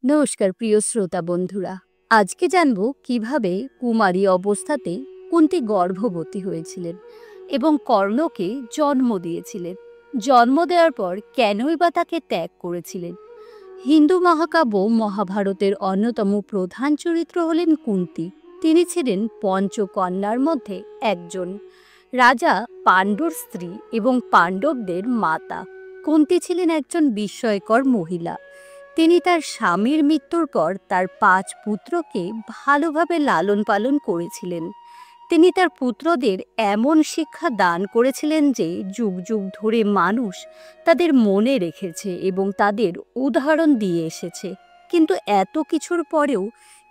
নমস্কার প্রিয় শ্রোতা বন্ধুরা। আজকে জানবো কিভাবে কুমারী অবস্থাতে কুন্তী গর্ভবতী হয়েছিলেন এবং কর্ণকে জন্ম দিয়েছিলেন। জন্ম দেওয়ার পর কেনই বা তাকে ত্যাগ করেছিলেন। হিন্দু মহাকাব্য মহাভারতের অন্যতম প্রধান চরিত্র হলেন কুন্তী। তিনি ছিলেন পঞ্চকন্যার মধ্যে একজন। রাজা পাণ্ডুর স্ত্রী এবং পাণ্ডবদের মাতা। কুন্তী ছিলেন একজন বিস্ময়কর মহিলা। তিনি তার স্বামীর মৃত্যুর পর তার 5 পুত্রকে ভালোভাবে লালন পালন করেছিলেন। তিনি তার পুত্রদের এমন শিক্ষা দান করেছিলেন যে যুগ যুগ ধরে মানুষ তাদের মনে রেখেছে এবং তাদের উদাহরণ দিয়ে এসেছে। কিন্তু এত কিছুর পরেও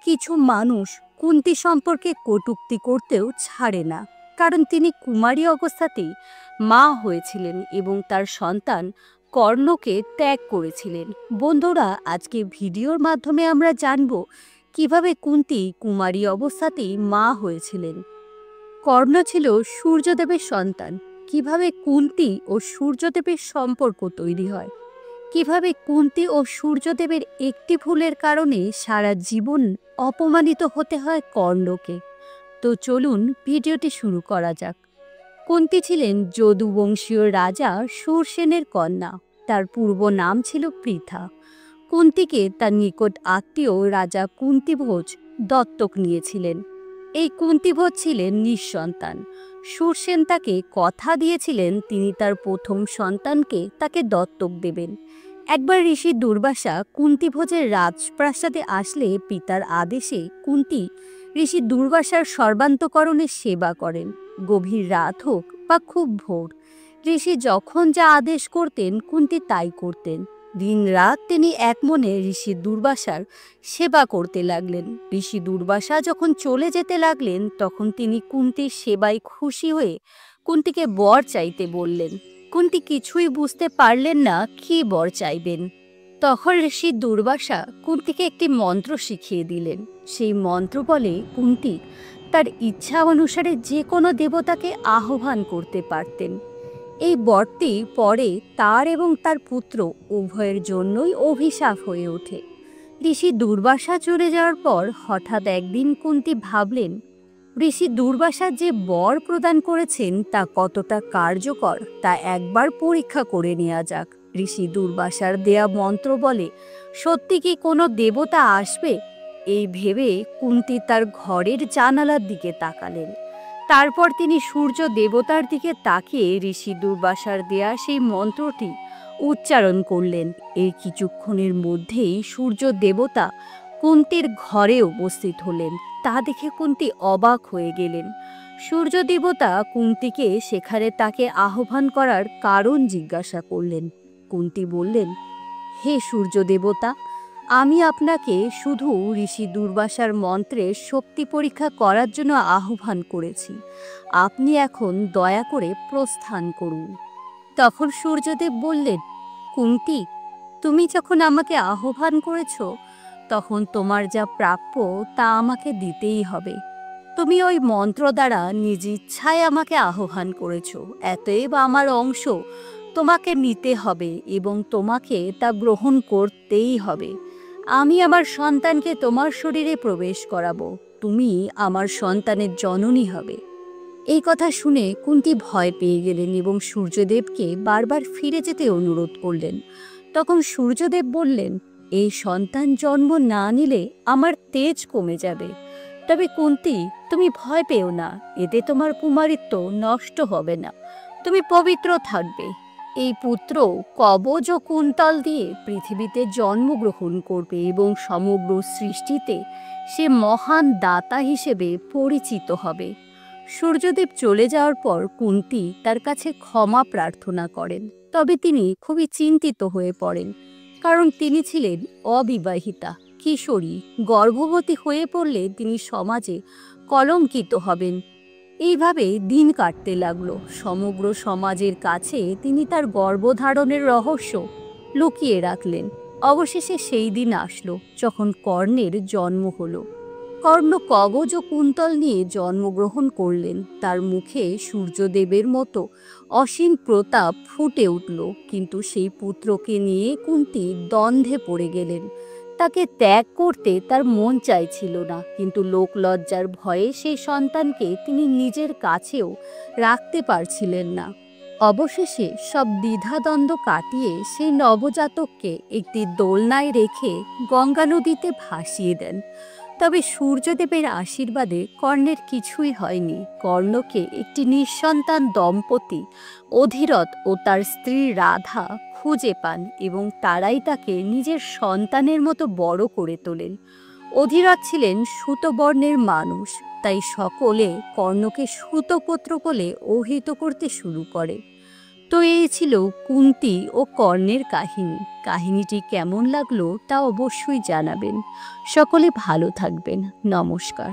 কিছু মানুষ কুন্তী সম্পর্কে কটূক্তি করতেও ছাড়ে না, কারণ তিনি কুমারী অবস্থাতেই মা হয়েছিলেন এবং তার সন্তান কর্ণকে ত্যাগ করেছিলেন। বন্ধুরা, আজকে ভিডিওর মাধ্যমে আমরা জানব কিভাবে কুন্তী কুমারী অবস্থাতেই মা হয়েছিলেন। কর্ণ ছিল সূর্যদেবের সন্তান। কিভাবে কুন্তী ও সূর্যদেবের সম্পর্ক তৈরি হয়, কিভাবে কুন্তী ও সূর্যদেবের একটি ভুলের কারণে সারা জীবন অপমানিত হতে হয় কর্ণকে। তো চলুন ভিডিওটি শুরু করা যাক। কুন্তী ছিলেন যদুবংশীয় রাজা শূরসেনের কন্যা। তার পূর্ব নাম ছিল পৃথা। কুন্তীকে তার নিকট আত্মীয় রাজা কুন্তীভোজ দত্তক নিয়েছিলেন। এই কুন্তীভোজ ছিলেন নিঃসন্তান। শূরসেন তাকে কথা দিয়েছিলেন তিনি তার প্রথম সন্তানকে তাকে দত্তক দেবেন। একবার ঋষি দুর্বাসা কুন্তীভোজের রাজপ্রাসাদে আসলে পিতার আদেশে কুন্তী ঋষি দুর্বাসার সর্বান্তকরণের সেবা করেন। গভীর রাত হোক বা খুব ভোর, ঋষি যখন যা আদেশ করতেন কুন্তী তাই করতেন। দিন রাত তিনি এক মনে ঋষি দুর্বাসার সেবা করতে লাগলেন। ঋষি দুর্বাসা যখন চলে যেতে লাগলেন তখন তিনি কুন্তীর সেবায় খুশি হয়ে কুন্তীকে বর চাইতে বললেন। কুন্তী কিছুই বুঝতে পারলেন না কি বর চাইবেন। তখন ঋষি দুর্বাসা কুন্তীকে একটি মন্ত্র শিখিয়ে দিলেন। সেই মন্ত্র বলে কুন্তী তার ইচ্ছা অনুসারে যে কোনো দেবতাকে আহ্বান করতে পারতেন। এই বরটি পরে তার এবং তার পুত্র উভয়ের জন্যই অভিশাপ হয়ে ওঠে। ঋষি দুর্বাসা চলে যাওয়ার পর হঠাৎ একদিন কুন্তী ভাবলেন, ঋষি দুর্বাসা যে বর প্রদান করেছেন তা কতটা কার্যকর তা একবার পরীক্ষা করে নেওয়া যাক। ঋষি দুর্বাসার দেয়া মন্ত্র বলে সত্যি কি কোনো দেবতা আসবে? এই ভেবে কুন্তী তার ঘরের জানালার দিকে তাকালেন। তারপর তিনি সূর্য দেবতার দিকে তাকিয়ে ঋষি দুর্বাসার দেয়া সেই মন্ত্রটি উচ্চারণ করলেন। এই কিছুক্ষণের মধ্যেই সূর্য দেবতা কুন্তীর ঘরে উপস্থিত হলেন। তা দেখে কুন্তী অবাক হয়ে গেলেন। সূর্য দেবতা কুন্তীকে সেখানে তাকে আহ্বান করার কারণ জিজ্ঞাসা করলেন। কুন্তী বললেন, হে সূর্য দেবতা, আমি আপনাকে শুধু ঋষি দুর্বাসার মন্ত্রের শক্তি পরীক্ষা করার জন্য আহ্বান করেছি। আপনি এখন দয়া করে প্রস্থান করুন। তখন সূর্যদেব বললেন, কুন্তী, তুমি যখন আমাকে আহ্বান করেছ তখন তোমার যা প্রাপ্য তা আমাকে দিতেই হবে। তুমি ওই মন্ত্র দ্বারা নিজ ইচ্ছায় আমাকে আহ্বান করেছ, এতএব আমার অংশ তোমাকে নিতে হবে এবং তোমাকে তা গ্রহণ করতেই হবে। আমি আমার সন্তানকে তোমার শরীরে প্রবেশ করাবো, তুমি আমার সন্তানের জননী হবে। এই কথা শুনে কুন্তী ভয় পেয়ে গেলেন এবং সূর্যদেবকে বারবার ফিরে যেতে অনুরোধ করলেন। তখন সূর্যদেব বললেন, এই সন্তান জন্ম না নিলে আমার তেজ কমে যাবে। তবে কুন্তী, তুমি ভয় পেও না, এতে তোমার কুমারিত্ব নষ্ট হবে না, তুমি পবিত্র থাকবে। এই পুত্র কবচ ও কুন্তল দিয়ে পৃথিবীতে জন্মগ্রহণ করবে এবং সমগ্র সৃষ্টিতে সে মহান দাতা হিসেবে পরিচিত হবে। সূর্যদেব চলে যাওয়ার পর কুন্তী তার কাছে ক্ষমা প্রার্থনা করেন। তবে তিনি খুবই চিন্তিত হয়ে পড়েন, কারণ তিনি ছিলেন অবিবাহিতা কিশোরী। গর্ভবতী হয়ে পড়লে তিনি সমাজে কলঙ্কিত হবেন। এইভাবে দিন কাটতে লাগলো। সমগ্র সমাজের কাছে তিনি তার গর্ভধারণের রহস্য লুকিয়ে রাখলেন। অবশেষে সেই দিন আসলো যখন কর্ণের জন্ম হলো। কর্ণ কবচ ও কুন্তল নিয়ে জন্মগ্রহণ করলেন। তার মুখে সূর্যদেবের মতো অসীম প্রতাপ ফুটে উঠল। কিন্তু সেই পুত্রকে নিয়ে কুন্তী দ্বন্দ্বে পড়ে গেলেন। তাকে ত্যাগ করতে তার মন চাইছিল না, কিন্তু লোকলজ্জার ভয়ে সেই সন্তানকে তিনি নিজের কাছেও রাখতে পারছিলেন না। অবশেষে সব দ্বিধাদ্বন্দ্ব কাটিয়ে সেই নবজাতককে একটি দোলনায় রেখে গঙ্গা নদীতে ভাসিয়ে দেন। তবে সূর্যদেবের আশীর্বাদে কর্ণের কিছুই হয়নি। কর্ণকে একটি নিঃসন্তান দম্পতি অধিরথ ও তার স্ত্রী রাধা খুঁজে পান এবং তারাই তাকে নিজের সন্তানের মতো বড় করে তোলেন। অধিরথ ছিলেন সুতবর্ণের মানুষ, তাই সকলে কর্ণকে সুতপুত্র বলে অভিহিত করতে শুরু করে। তো এই ছিল কুন্তী ও কর্ণের কাহিনী। কাহিনীটি কেমন লাগলো তা অবশ্যই জানাবেন। সকলে ভালো থাকবেন। নমস্কার।